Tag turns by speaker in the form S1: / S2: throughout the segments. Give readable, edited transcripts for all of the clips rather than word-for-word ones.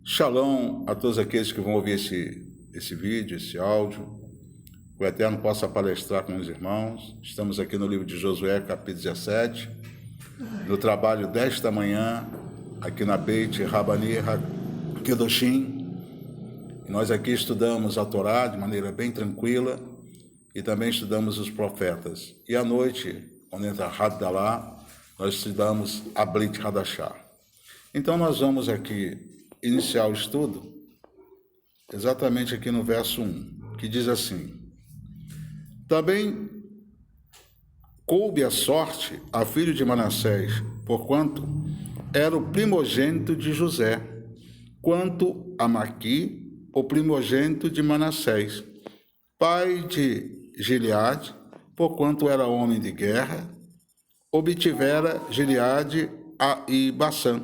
S1: Shalom a todos aqueles que vão ouvir esse vídeo, esse áudio. O Eterno possa palestrar com os irmãos. Estamos aqui no livro de Josué, capítulo 17, no trabalho desta manhã, aqui na Beit Rabani Kedoshim. Nós aqui estudamos a Torá de maneira bem tranquila e também estudamos os profetas. E à noite, quando entra Havdalah, nós estudamos a Brit Hadashah. Então nós vamos aqui iniciar o estudo exatamente aqui no verso 1, que diz assim: também coube a sorte a filho de Manassés, porquanto era o primogênito de José, quanto a Maqui, o primogênito de Manassés, pai de Gileade, porquanto era homem de guerra, obtivera Gileade e Bassã.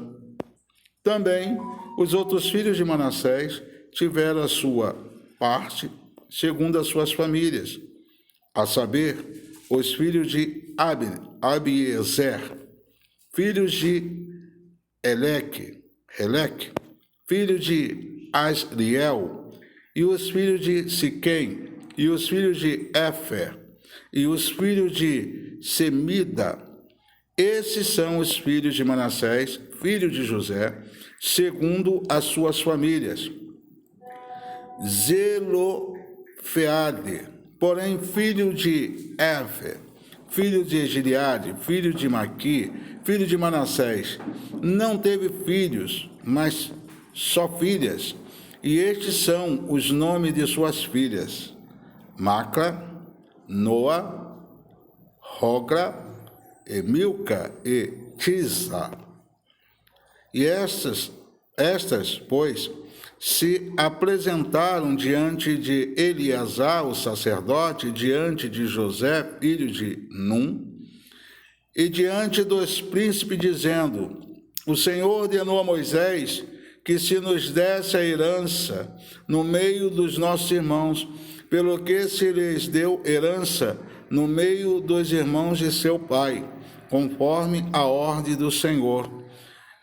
S1: Também os outros filhos de Manassés tiveram a sua parte segundo as suas famílias, a saber, os filhos de Abiezer, filhos de Eleque, filho de Asriel, e os filhos de Siquém, e os filhos de Éfer, e os filhos de Semida. Esses são os filhos de Manassés, filho de José, segundo as suas famílias. Zelofeade, porém, filho de Éfer, filho de Gileade, filho de Maqui, filho de Manassés, não teve filhos, mas só filhas, e estes são os nomes de suas filhas: Macla, Noa, Rogra, Milca e Tisa. E estas, pois, se apresentaram diante de Eleazar, o sacerdote, diante de José, filho de Num, e diante dos príncipes, dizendo: o Senhor ordenou a Moisés que se nos desse a herança no meio dos nossos irmãos, pelo que se lhes deu herança no meio dos irmãos de seu pai, conforme a ordem do Senhor.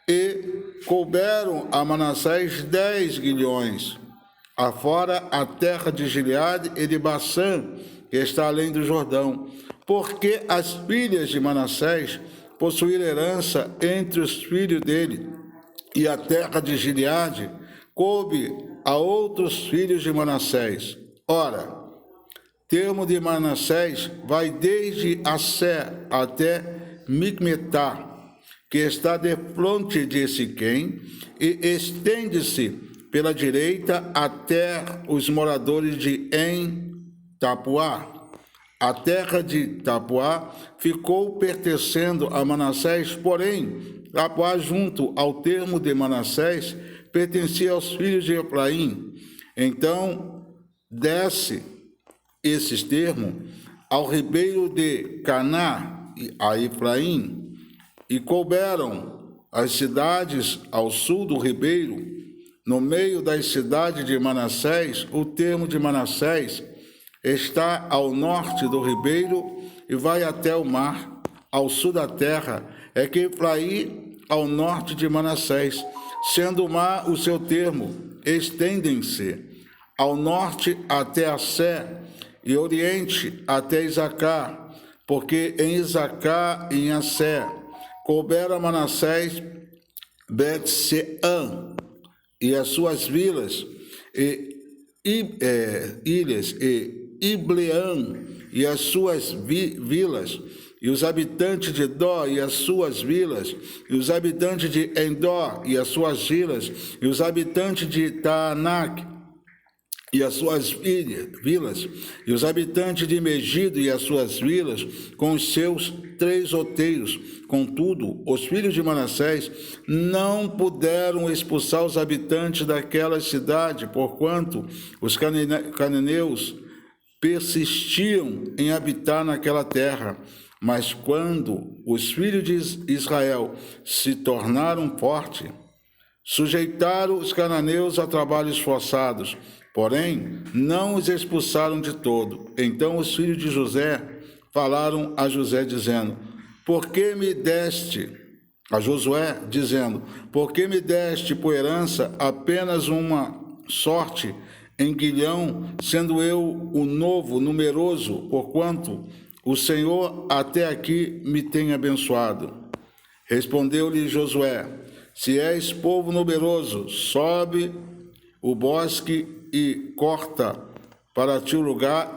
S1: E couberam a Manassés 10 guilhões, afora a terra de Gileade e de Bassã, que está além do Jordão, porque as filhas de Manassés possuíram herança entre os filhos dele, e a terra de Gileade coube a outros filhos de Manassés. Ora, termo de Manassés vai desde Assé até Micmetá, que está defronte de Siquém, e estende-se pela direita até os moradores de En-Tapuá. A terra de Tapuá ficou pertencendo a Manassés, porém, Tapuá, junto ao termo de Manassés, pertencia aos filhos de Efraim. Então, desce esses termos ao ribeiro de Caná, a Efraim, e couberam as cidades ao sul do ribeiro, no meio das cidades de Manassés. O termo de Manassés está ao norte do ribeiro e vai até o mar. Ao sul da terra é que Efraim, ao norte de Manassés, sendo o mar o seu termo, estendem-se ao norte até Assé e oriente até Isacar, porque em Isacar e em Assé couberam a Manassés Bet-Sean e as suas vilas, ilhas, e Ibleã e as suas vilas, e os habitantes de Dó e as suas vilas, e os habitantes de Endor e as suas vilas, e os habitantes de Taanac e as suas vilas, e os habitantes de Megido e as suas vilas, com os seus 3 outeiros. Contudo, os filhos de Manassés não puderam expulsar os habitantes daquela cidade, porquanto os cananeus persistiam em habitar naquela terra. Mas quando os filhos de Israel se tornaram fortes, sujeitaram os cananeus a trabalhos forçados, porém não os expulsaram de todo. Então os filhos de José falaram a José, dizendo: por que me deste a Josué, dizendo: por que me deste por herança apenas uma sorte em Guilhão, sendo eu o novo, numeroso, porquanto o Senhor até aqui me tem abençoado? Respondeu-lhe Josué: se és povo numeroso, sobe o bosque e corta para ti o lugar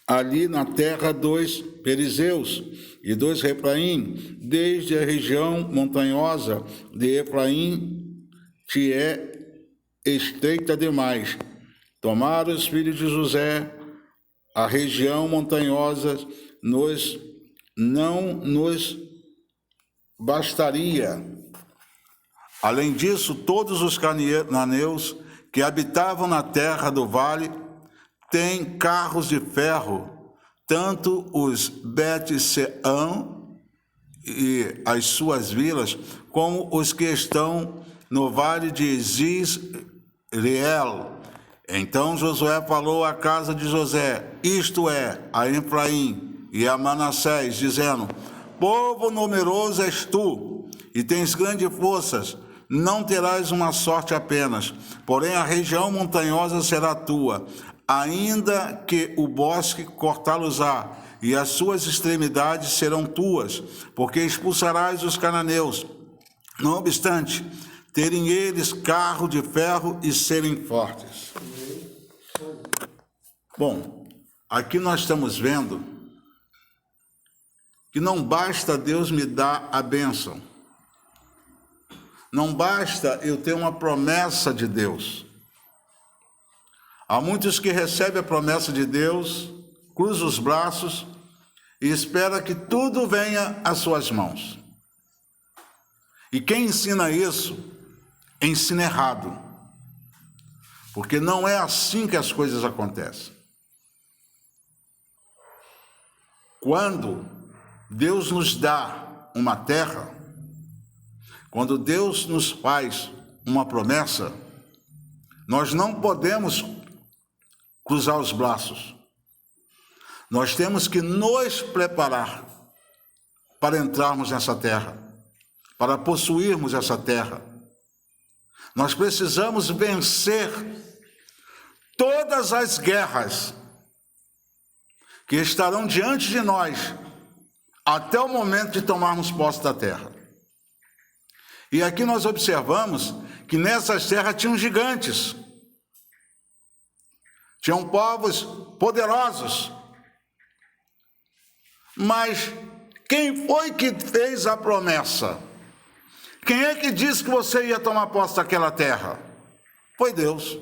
S1: ali na terra 2 Perizeus e 2 Refraim, desde a região montanhosa de Efraim te é estreita demais. Tomaram os filhos de José a região montanhosa, não nos bastaria. Além disso, todos os cananeus que habitavam na terra do vale têm carros de ferro, tanto os Bet-Sean e as suas vilas, como os que estão no vale de Zizreel. Então Josué falou à casa de José, isto é, a Efraim e a Manassés, dizendo: povo numeroso és tu, e tens grandes forças, não terás uma sorte apenas, porém a região montanhosa será tua, ainda que o bosque cortá-los-á, e as suas extremidades serão tuas, porque expulsarás os cananeus. Não obstante, terem eles carro de ferro e serem fortes. Bom, aqui nós estamos vendo que não basta Deus me dar a bênção, não basta eu ter uma promessa de Deus. Há muitos que recebem a promessa de Deus, cruzam os braços e espera que tudo venha às suas mãos. E quem ensina isso, ensina errado. Porque não é assim que as coisas acontecem. Quando Deus nos dá uma terra, quando Deus nos faz uma promessa, nós não podemos cruzar os braços. Nós temos que nos preparar para entrarmos nessa terra, para possuirmos essa terra. Nós precisamos vencer todas as guerras que estarão diante de nós até o momento de tomarmos posse da terra. E aqui nós observamos que nessas terras tinham gigantes, tinham povos poderosos. Mas quem foi que fez a promessa? Quem é que disse que você ia tomar posse daquela terra? Foi Deus.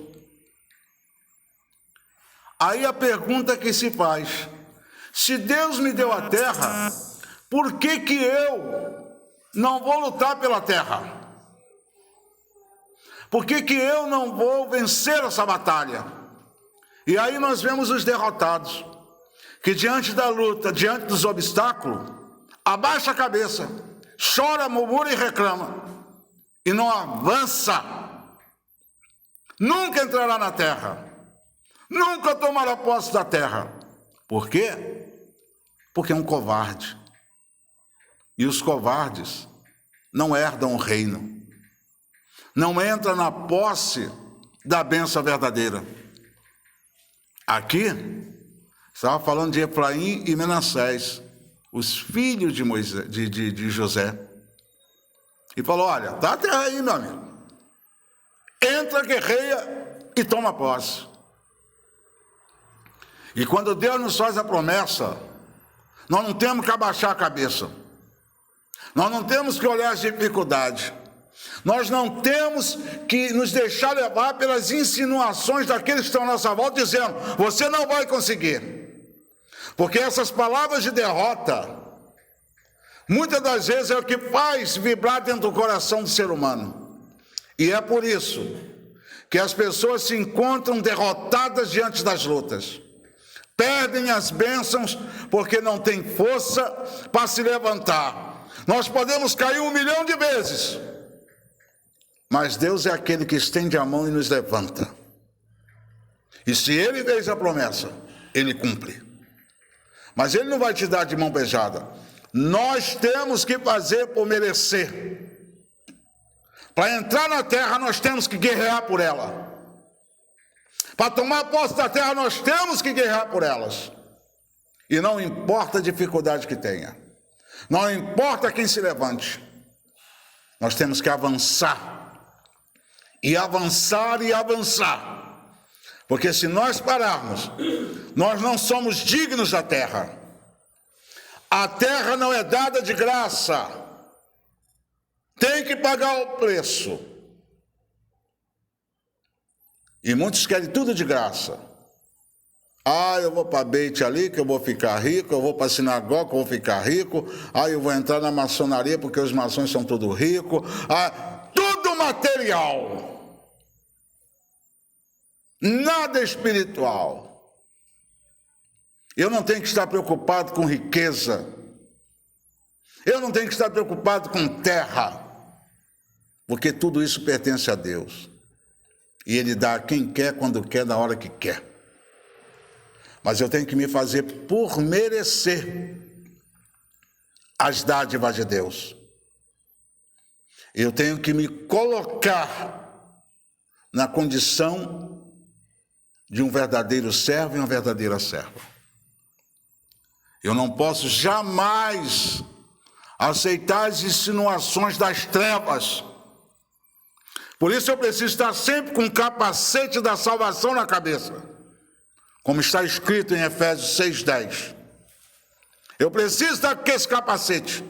S1: Aí a pergunta que se faz: se Deus me deu a terra, por que que eu não vou lutar pela terra? Por que que eu não vou vencer essa batalha? E aí nós vemos os derrotados, que diante da luta, diante dos obstáculos, abaixa a cabeça, chora, murmura e reclama, e não avança. Nunca entrará na terra, nunca tomará posse da terra. Por quê? Porque é um covarde. E os covardes não herdam o reino, não entram na posse da bênção verdadeira. Aqui, estava falando de Efraim e Manassés, os filhos de José. E falou: olha, tá a terra aí, meu amigo. Entra, guerreia e toma posse. E quando Deus nos faz a promessa, nós não temos que abaixar a cabeça. Nós não temos que olhar as dificuldades. Nós não temos que nos deixar levar pelas insinuações daqueles que estão à nossa volta, dizendo: você não vai conseguir. Porque essas palavras de derrota, muitas das vezes é o que faz vibrar dentro do coração do ser humano. E é por isso que as pessoas se encontram derrotadas diante das lutas. Perdem as bênçãos porque não têm força para se levantar. Nós podemos cair 1 milhão de vezes, mas Deus é aquele que estende a mão e nos levanta. E se Ele fez a promessa, Ele cumpre. Mas Ele não vai te dar de mão beijada. Nós temos que fazer por merecer. Para entrar na terra, nós temos que guerrear por ela. Para tomar posse da terra, nós temos que guerrear por elas. E não importa a dificuldade que tenha. Não importa quem se levante. Nós temos que avançar. E avançar e avançar. Porque se nós pararmos, nós não somos dignos da terra. A terra não é dada de graça. Tem que pagar o preço. E muitos querem tudo de graça. Eu vou para Beit ali que eu vou ficar rico, eu vou para a sinagoga que eu vou ficar rico, eu vou entrar na maçonaria porque os maçons são tudo ricos. Tudo material. Nada espiritual. Eu não tenho que estar preocupado com riqueza. Eu não tenho que estar preocupado com terra. Porque tudo isso pertence a Deus. E Ele dá a quem quer, quando quer, na hora que quer. Mas eu tenho que me fazer por merecer as dádivas de Deus. Eu tenho que me colocar na condição de um verdadeiro servo e uma verdadeira serva. Eu não posso jamais aceitar as insinuações das trevas. Por isso eu preciso estar sempre com o capacete da salvação na cabeça. Como está escrito em Efésios 6:10. Eu preciso estar com esse capacete.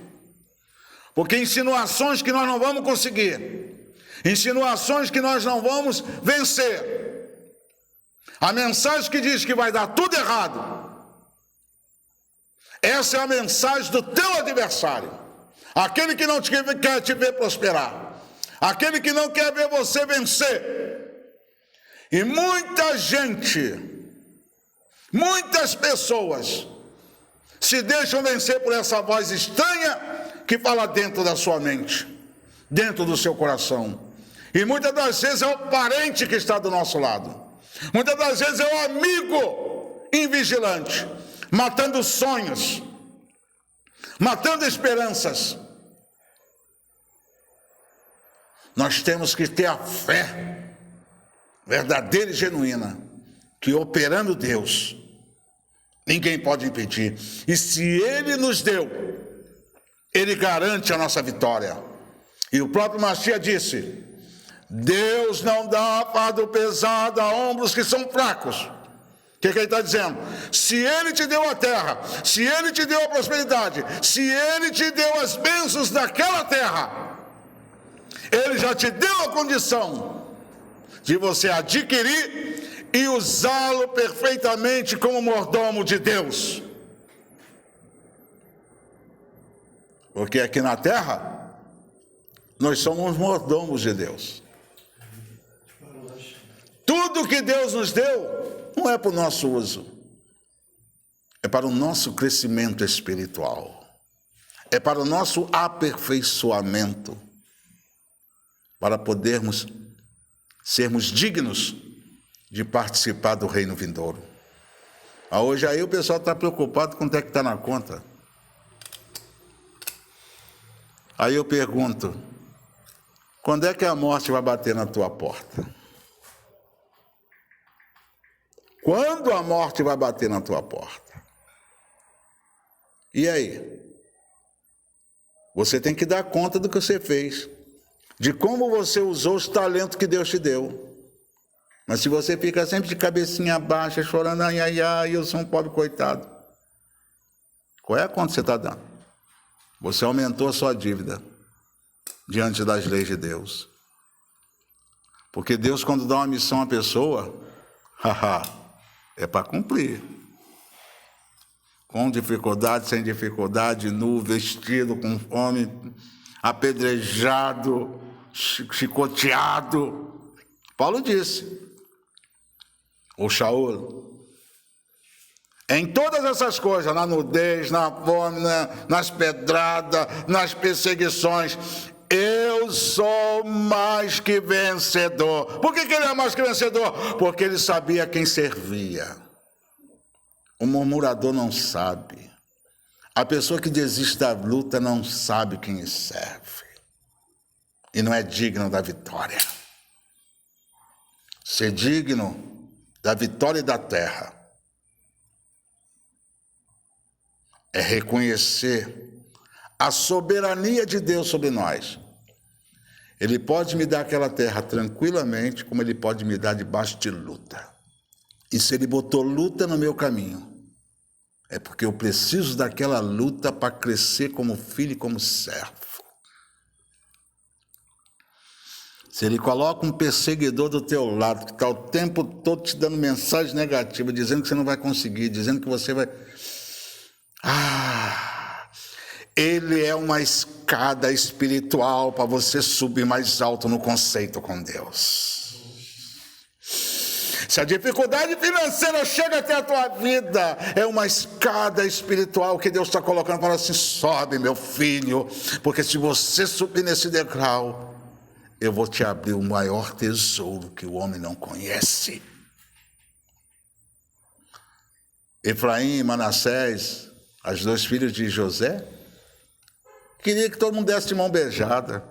S1: Porque insinuações que nós não vamos conseguir. Insinuações que nós não vamos vencer. A mensagem que diz que vai dar tudo errado. Essa é a mensagem do teu adversário. Aquele que não quer te ver prosperar. Aquele que não quer ver você vencer. E muita gente, muitas pessoas se deixam vencer por essa voz estranha que fala dentro da sua mente, dentro do seu coração. E muitas das vezes é o parente que está do nosso lado. Muitas das vezes é o amigo invigilante, matando sonhos, matando esperanças. Nós temos que ter a fé verdadeira e genuína, que operando Deus, ninguém pode impedir. E se Ele nos deu, Ele garante a nossa vitória. E o próprio Machia disse: Deus não dá fardo pesado a ombros que são fracos. O que ele está dizendo? Se Ele te deu a terra, se Ele te deu a prosperidade, se Ele te deu as bênçãos daquela terra, Ele já te deu a condição de você adquirir e usá-lo perfeitamente como mordomo de Deus. Porque aqui na terra, nós somos mordomos de Deus. Tudo que Deus nos deu não é para o nosso uso, é para o nosso crescimento espiritual, é para o nosso aperfeiçoamento, para podermos sermos dignos de participar do reino vindouro. Hoje aí o pessoal está preocupado com quanto é que está na conta. Aí eu pergunto: quando é que a morte vai bater na tua porta? Quando a morte vai bater na tua porta? E aí? Você tem que dar conta do que você fez, de como você usou os talentos que Deus te deu. Mas se você fica sempre de cabecinha baixa, chorando, ai, ai, ai, eu sou um pobre coitado, qual é a conta que você está dando? Você aumentou a sua dívida diante das leis de Deus. Porque Deus, quando dá uma missão à pessoa, é para cumprir. Com dificuldade, sem dificuldade, nu, vestido, com fome, apedrejado, chicoteado. Paulo disse, o Shaul, em todas essas coisas, na nudez, na fome, nas pedradas, nas perseguições, eu sou mais que vencedor. Por que ele é mais que vencedor? Porque ele sabia quem servia. O murmurador não sabe. A pessoa que desiste da luta não sabe quem serve e não é digno da vitória. Ser digno da vitória da terra é reconhecer a soberania de Deus sobre nós. Ele pode me dar aquela terra tranquilamente, como ele pode me dar debaixo de luta. E se ele botou luta no meu caminho, é porque eu preciso daquela luta para crescer como filho e como servo. Se ele coloca um perseguidor do teu lado, que está o tempo todo te dando mensagem negativa, dizendo que você não vai conseguir, dizendo que você vai... Ele é uma escada espiritual para você subir mais alto no conceito com Deus. Se a dificuldade financeira chega até a tua vida, é uma escada espiritual que Deus está colocando para assim: sobe, meu filho, porque se você subir nesse degrau, eu vou te abrir o maior tesouro que o homem não conhece. Efraim e Manassés, os dois filhos de José, queria que todo mundo desse de mão beijada,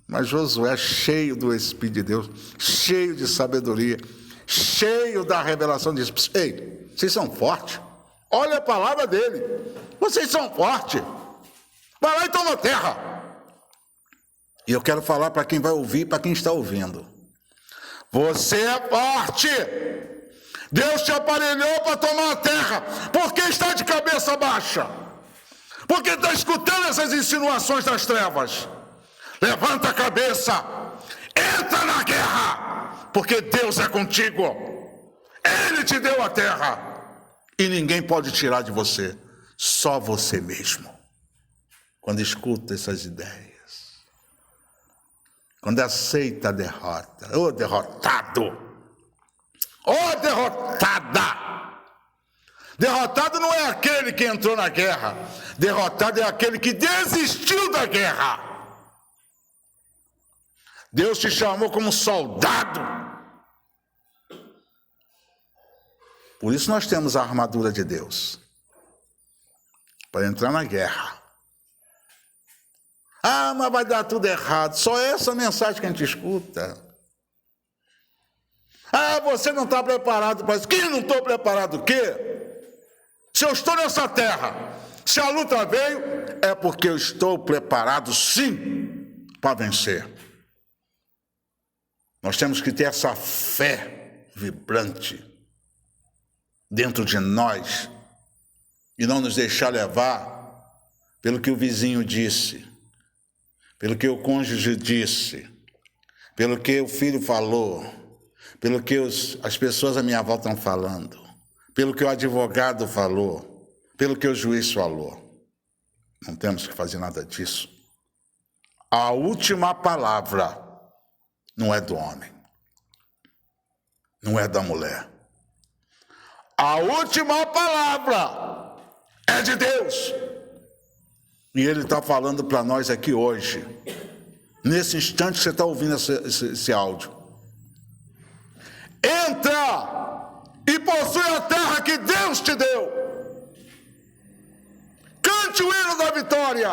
S1: mas Josué, cheio do Espírito de Deus, cheio de sabedoria, cheio da revelação, disse: ei, vocês são fortes, olha a palavra dele, vocês são fortes, vai lá e toma terra. E eu quero falar para quem vai ouvir, para quem está ouvindo: você é forte, Deus te aparelhou para tomar a terra, porque está de cabeça baixa, porque está escutando essas insinuações das trevas. Levanta a cabeça, entra na guerra, porque Deus é contigo, Ele te deu a terra, e ninguém pode tirar de você, só você mesmo. Quando escuta essas ideias, quando aceita a derrota, ô derrotado, ô derrotada. Derrotado não é aquele que entrou na guerra, derrotado é aquele que desistiu da guerra. Deus te chamou como soldado. Por isso nós temos a armadura de Deus, para entrar na guerra. Mas vai dar tudo errado. Só essa mensagem que a gente escuta. Você não está preparado para isso. Que não estou preparado o quê? Se eu estou nessa terra, se a luta veio, é porque eu estou preparado sim para vencer. Nós temos que ter essa fé vibrante dentro de nós e não nos deixar levar pelo que o vizinho disse, pelo que o cônjuge disse, pelo que o filho falou, pelo que as pessoas à minha volta estão falando, pelo que o advogado falou, pelo que o juiz falou. Não temos que fazer nada disso. A última palavra não é do homem, não é da mulher. A última palavra é de Deus. E Ele está falando para nós aqui hoje, nesse instante que você está ouvindo esse áudio. Entra e possui a terra que Deus te deu. Cante o hino da vitória,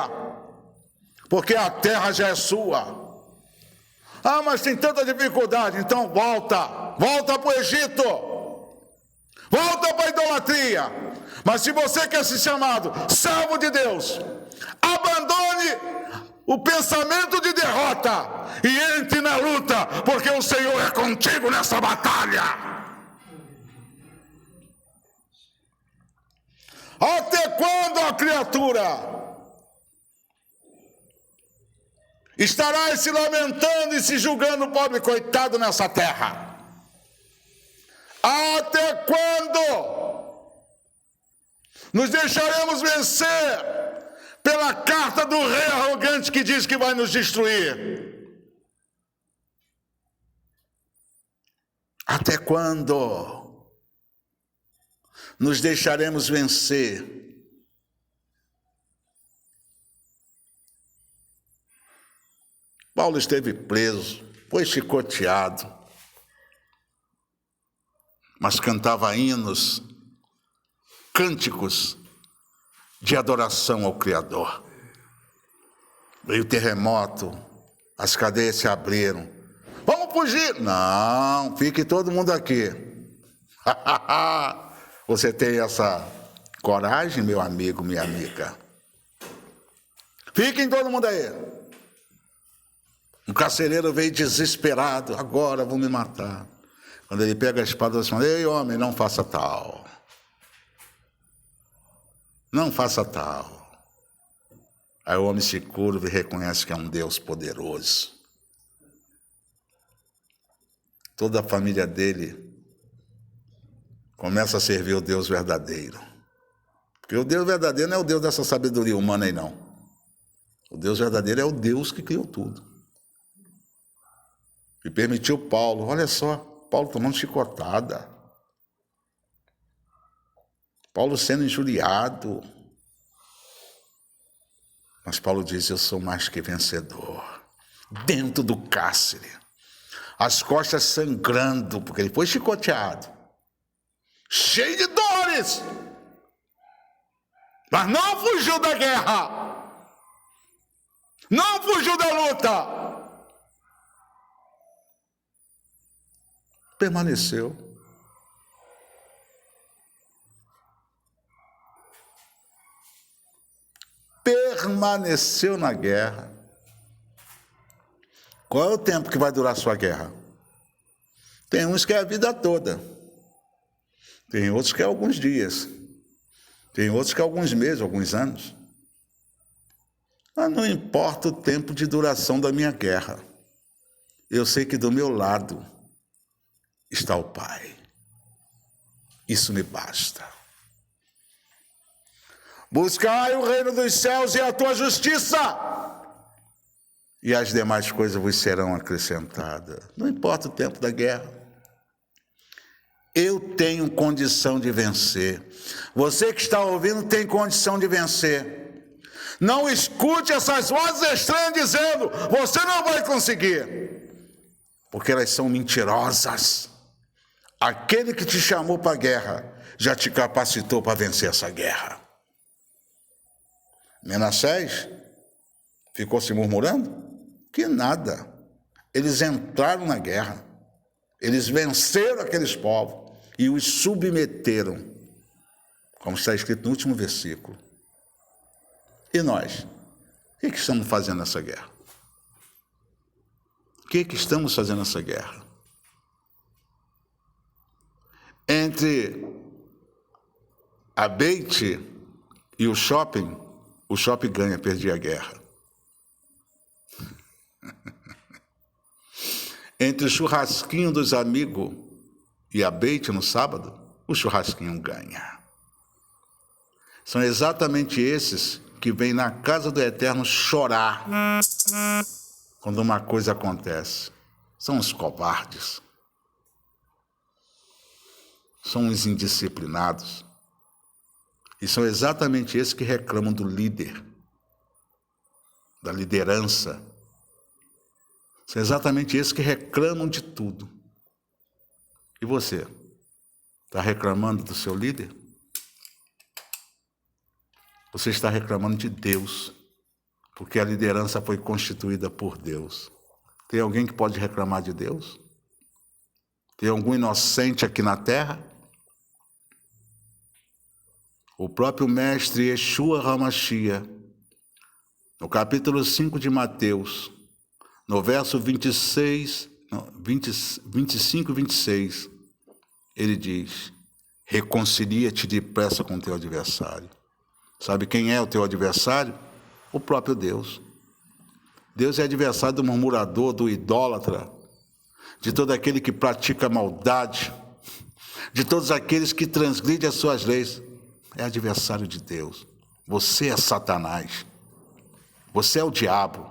S1: porque a terra já é sua. Mas tem tanta dificuldade. Então volta para o Egito, volta para a idolatria. Mas se você quer ser chamado servo de Deus, abandone o pensamento de derrota e entre na luta, porque o Senhor é contigo nessa batalha. Até quando, a criatura, estarás se lamentando e se julgando pobre coitado nessa terra? Até quando nos deixaremos vencer pela carta do rei arrogante que diz que vai nos destruir? Até quando nos deixaremos vencer Paulo esteve preso, foi chicoteado, mas cantava hinos, cânticos de adoração ao Criador. Veio o terremoto, as cadeias se abriram. Vamos fugir? Não, fique todo mundo aqui. Você tem essa coragem, meu amigo, minha amiga? Fiquem todo mundo aí. O carcereiro veio desesperado. Agora vão me matar. Quando ele pega a espada, ele fala: ei, homem, não faça tal. Não faça tal. Aí o homem se curva e reconhece que é um Deus poderoso. Toda a família dele começa a servir o Deus verdadeiro. Porque o Deus verdadeiro não é o Deus dessa sabedoria humana aí, não. O Deus verdadeiro é o Deus que criou tudo. E permitiu Paulo, olha só, Paulo tomando chicotada. Paulo sendo injuriado. Mas Paulo diz: eu sou mais que vencedor. Dentro do cárcere, as costas sangrando, porque ele foi chicoteado, cheio de dores, mas não fugiu da guerra, não fugiu da luta, permaneceu. Permaneceu na guerra. Qual é o tempo que vai durar a sua guerra? Tem uns que é a vida toda. Tem outros que é alguns dias. Tem outros que é alguns meses, alguns anos. Mas não importa o tempo de duração da minha guerra. Eu sei que do meu lado está o Pai. Isso me basta. Buscai o reino dos céus e a tua justiça, e as demais coisas vos serão acrescentadas. Não importa o tempo da guerra. Eu tenho condição de vencer. Você que está ouvindo tem condição de vencer. Não escute essas vozes estranhas dizendo: você não vai conseguir, porque elas são mentirosas. Aquele que te chamou para a guerra já te capacitou para vencer essa guerra. Manassés ficou se murmurando? Que nada. Eles entraram na guerra. Eles venceram aqueles povos e os submeteram, como está escrito no último versículo. E nós? O que estamos fazendo nessa guerra? O que estamos fazendo nessa guerra? Entre a Beit e o shopping ganha, perdi a guerra. Entre o churrasquinho dos amigos e a Beit no sábado, o churrasquinho ganha. São exatamente esses que vêm na casa do Eterno chorar quando uma coisa acontece. São os covardes. São os indisciplinados. E são exatamente esses que reclamam do líder, da liderança. São exatamente esses que reclamam de tudo. E você? Está reclamando do seu líder? Você está reclamando de Deus, porque a liderança foi constituída por Deus. Tem alguém que pode reclamar de Deus? Tem algum inocente aqui na terra? O próprio mestre Yeshua HaMashiach, no capítulo 5 de Mateus, no verso 25 e 26, ele diz: reconcilia-te depressa com o teu adversário. Sabe quem é o teu adversário? O próprio Deus. Deus é adversário do murmurador, do idólatra, de todo aquele que pratica maldade, de todos aqueles que transgridem as suas leis. É adversário de Deus. Você é Satanás. Você é o diabo.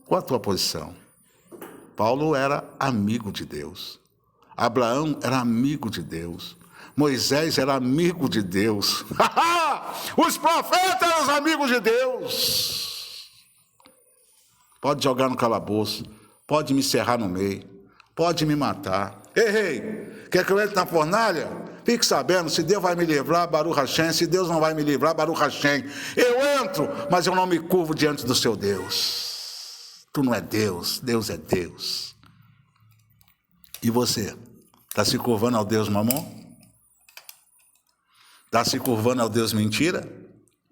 S1: Qual a tua posição? Paulo era amigo de Deus. Abraão era amigo de Deus. Moisés era amigo de Deus. Os profetas eram os amigos de Deus. Pode jogar no calabouço, pode me encerrar no meio, pode me matar. Ei, quer que eu entre na fornalha? Fique sabendo, se Deus vai me livrar, Baruch Hashem, se Deus não vai me livrar, Baruch Hashem. Eu entro, mas eu não me curvo diante do seu Deus. Tu não é Deus, Deus é Deus. E você? Está se curvando ao Deus Mamon? Está se curvando ao Deus mentira?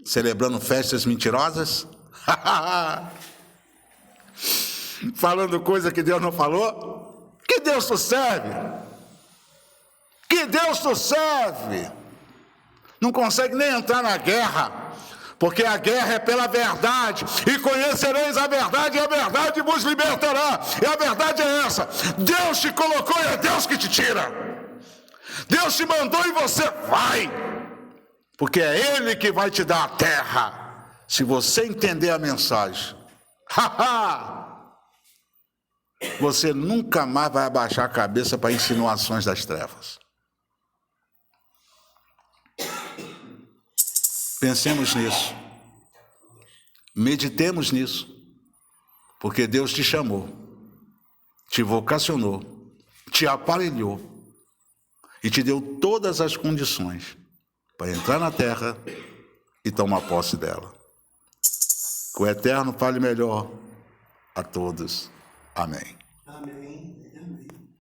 S1: Celebrando festas mentirosas? Falando coisa que Deus não falou? Que Deus tu serve? Que Deus tu serve? Não consegue nem entrar na guerra, porque a guerra é pela verdade, e conhecereis a verdade, e a verdade vos libertará. E a verdade é essa: Deus te colocou e é Deus que te tira. Deus te mandou e você vai, porque é Ele que vai te dar a terra, se você entender a mensagem. Você nunca mais vai abaixar a cabeça para insinuações das trevas. Pensemos nisso, meditemos nisso, porque Deus te chamou, te vocacionou, te aparelhou e te deu todas as condições para entrar na terra e tomar posse dela. Que o Eterno fale melhor a todos. Amém.
S2: Amém.